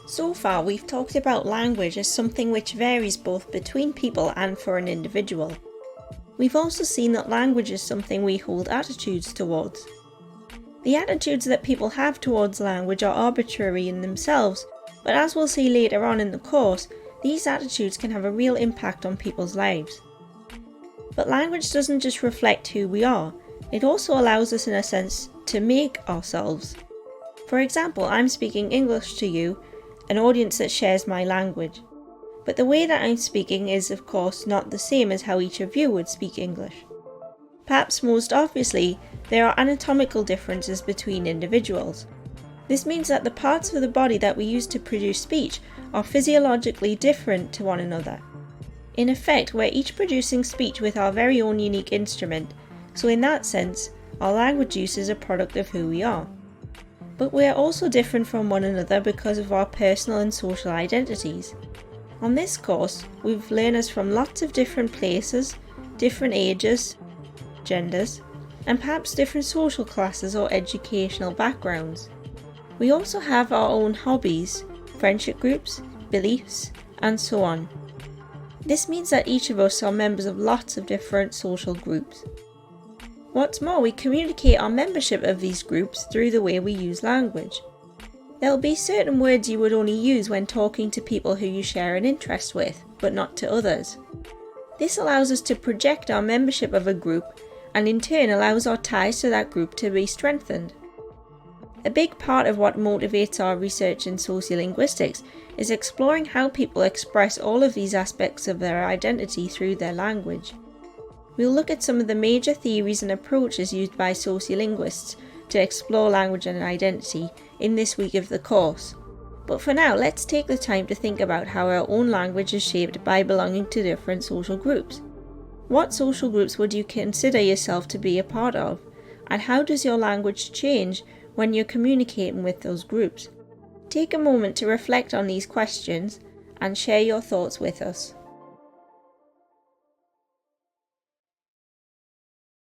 So far, we've talked about language as something which varies both between people and for an individual. We've also seen that language is something we hold attitudes towards. The attitudes that people have towards language are arbitrary in themselves, but as we'll see later on in the course, these attitudes can have a real impact on people's lives. But language doesn't just reflect who we are, it also allows us in a sense to make ourselves. For example, I'm speaking English to you, an audience that shares my language. But the way that I'm speaking is of course not the same as how each of you would speak English. Perhaps most obviously, there are anatomical differences between individuals. This means that the parts of the body that we use to produce speech are physiologically different to one another. In effect, we're each producing speech with our very own unique instrument, so in that sense, our language use is a product of who we are. But we are also different from one another because of our personal and social identities. On this course, we've learners from lots of different places, different ages, genders, and perhaps different social classes or educational backgrounds. We also have our own hobbies, friendship groups, beliefs, and so on. This means that each of us are members of lots of different social groups. What's more, we communicate our membership of these groups through the way we use language. There will be certain words you would only use when talking to people who you share an interest with, but not to others. This allows us to project our membership of a group and in turn allows our ties to that group to be strengthened. A big part of what motivates our research in sociolinguistics is exploring how people express all of these aspects of their identity through their language. We'll look at some of the major theories and approaches used by sociolinguists to explore language and identity in this week of the course. But for now, let's take the time to think about how our own language is shaped by belonging to different social groups. What social groups would you consider yourself to be a part of? And how does your language change when you're communicating with those groups? Take a moment to reflect on these questions and share your thoughts with us.